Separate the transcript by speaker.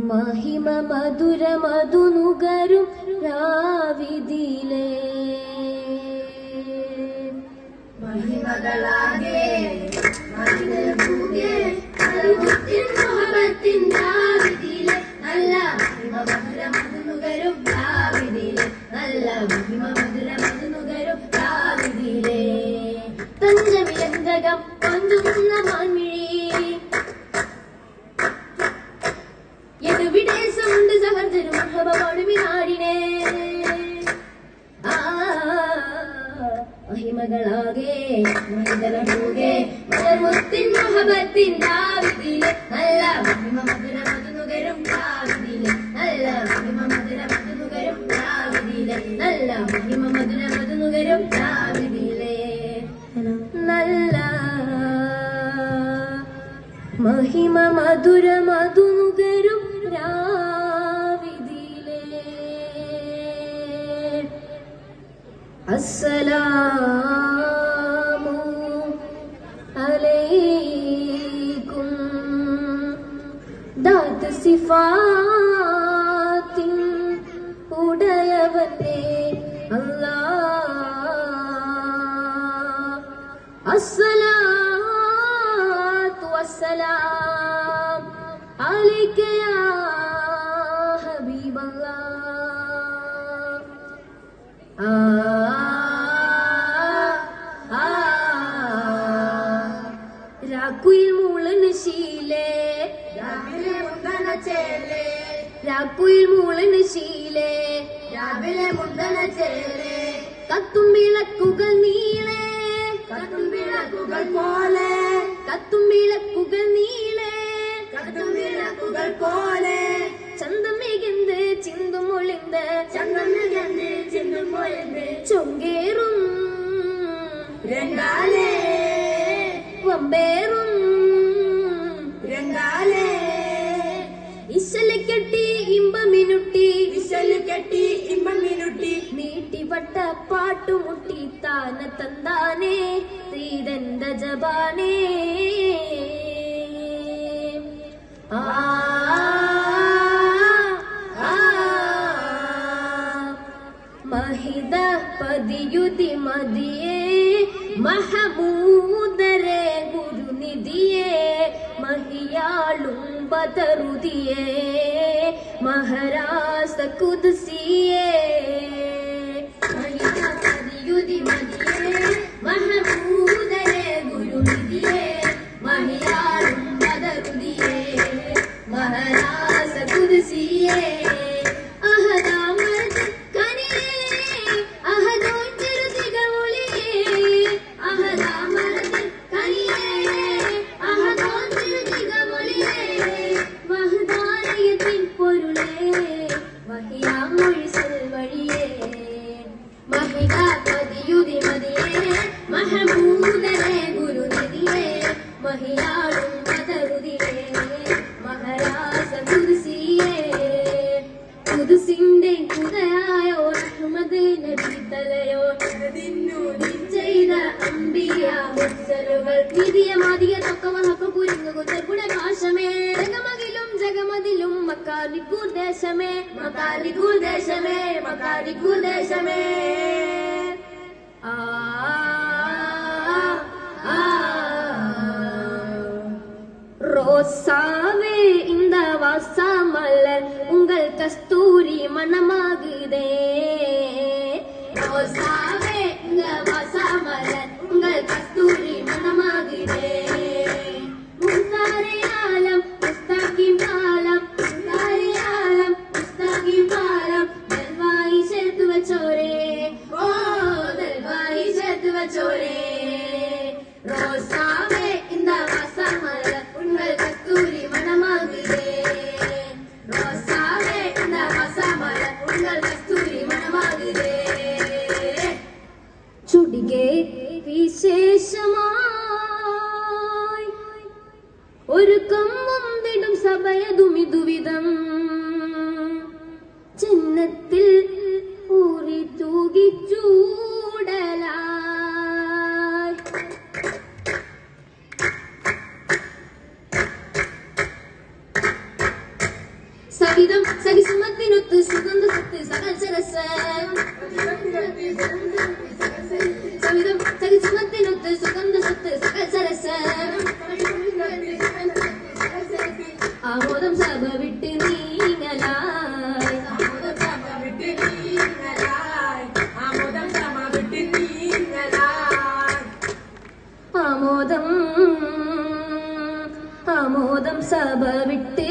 Speaker 1: മഹിമ മധുര മധുനുകരും രാവിതിലേ
Speaker 2: മഹിമകളാകെ മഹിമൂകെ അൽമുത്തിൻ മുഹബത്തിൻ രാവിതിലേ നല്ല മഹിമ മധുര മധുനുകരും രാവിതിലേ നല്ല മഹിമ മധുര മധുനുകരും രാവിതിലേ
Speaker 1: തഞ്ചവിലന്തകം കൊഞ്ചുന്ന മാൻമിഴി എവിടെ സമുണ്ട് സഹർജനും മഹബപാടുമി നാടിനെ മഹിമകളാകെ മഹിതരൂകെ
Speaker 2: മലർമുത്തിൻ മുഹബത്തിൻ രാവിതിലേ നല്ല മഹിമ മധുര മധുനുകരും രാവിതിലേ നല്ല മഹിമ മധുര മധുനുകരും രാവിതിലേ നല്ല മഹിമ മധുര മധുനുകരും രാവിതിലേ
Speaker 1: നല്ല മഹിമ മധുര മധുനുകരും രാവിതിലേ അസ്സലാമു അലൈക്കും ദാത്ത് സിഫാത്തിൻ ഉടയവനേ അല്ലാഹ് അസ്സലാത്തു വസ്സലാം അലൈക യാ ഹബീബല്ലാഹ് രാക്കുയിൽ മൂളന് ശീലേ
Speaker 2: രാവിലെ മുന്തന ചേലേ
Speaker 1: രാക്കുയിൽ മൂളന് ശീലേ
Speaker 2: രാവിലെ മുന്തന ചേലേ
Speaker 1: കത്തും വിളക്കുകൾ നീളേ
Speaker 2: കത്തും വിളക്കുകൾ പോലെ
Speaker 1: കത്തും വിളക്കുകൾ നീളേ
Speaker 2: കത്തും വിളക്കുകൾ പോലെ
Speaker 1: ചന്തം മികந்து ചിന്തും ഒളിந்து
Speaker 2: ചന്തം മികந்து ചിന്തും ഒളിந்து
Speaker 1: ചൊങ്കേറും
Speaker 2: രംഗാലേ
Speaker 1: വമ്പേറും
Speaker 2: രംഗാലേ
Speaker 1: ഇശല് കെട്ടി ഇമ്പമിനുട്ടി
Speaker 2: വിശല് കെട്ടി ഇമ്പമിനുട്ടി
Speaker 1: നീട്ടിവട്ട പാട്ടുമുട്ടി താന തന്താനേ ശ്രീരന്ദ ജപാനേ ആ മഹിത പതിയുതി മതിയേ മഹമൂദരേ ഗുരുനിധിയേ മഹിയാളും ബദറുദിയേ മഹരാസ കുദ്സിയേ
Speaker 2: മഹിത പതിയുതി മതിയേ മഹമൂദരേ ഗുരുനിധിയേ മഹിയാളും ബദറുദിയേ മഹരാസ കുദ്സിയേ
Speaker 1: അഹദാമർദ് കനിയേ അഹദോൻ തിരുതികമൊളിയേ
Speaker 2: അഹദാമർദ് കനിയേ അഹദോൻ തിരുതികമൊളിയേ
Speaker 1: മഹദാനയത്തിൻ പൊരുളേ മഹിയാമൊഴി സെൽവഴിയേ
Speaker 2: മഹിത പതിയുതി മതിയേ മഹമൂദരേ ഗുരുനിധിയേ
Speaker 1: മഹിയാളും ബദറുദിയേ മഹരാസ കുദ്സിയേ കുദ്സിന്റെ കുതയായോ അഹ്മദ് നബി തലയോ ചെയ്ത അംബിയ മുർസലുകൾ നിധിയ മാതിയ തൊക്കവഹക്ക പുരിങ്ങു ഗുണകാശമേ ജഗമകിലും ജഗമതിലും മക്കാലിക്കു ദേശമേ മക്കാലിക്കു ദേശമേ മക്കാലിക്കു ദേശമേ ആ ரோசாவே இந்த வாசமலர் உங்கள் கஸ்தூரி மனமாகுதே
Speaker 2: ரோசாவே இந்த வாசமலர் உங்கள் கஸ்தூரி மனமாகுதே
Speaker 1: முஸ்தாரியாலம் முஸ்தாகி மாலம் முஸ்தாரியாலம் முஸ்தாகி மாலம் ദൽവായി ചേർത്ത് വച്ചോരേ
Speaker 2: ഓ ദൽവായി ചേർത്ത് വച്ചോരേ ரோசாவே இந்த வாசமலர் உங்கள் கஸ்தூரி மனமாகுதே ரோசாவே இந்த வாசமலர் உங்கள் கஸ்தூரி மனமாகுதே
Speaker 1: ചുടികെ വിശേഷമായി ഒരുക്കം മുന്തിടും സഭയതുമിതുവിധം ചിഹ്നത്തിൽ ഊറി തൂകിച്ചൂടലായി സവിധം സഖിസുമത്തിനൊത്ത് സുഗന്ധ സത്ത് സകൽ സരസ സവിധം സഖിസുമത്തിനൊത്ത് സുഗന്ധ സത്ത് സകൽ സരസ ആമോദം സഭ വിട്ട് നീങ്ങലായി ആമോദം സഭ വിട്ട്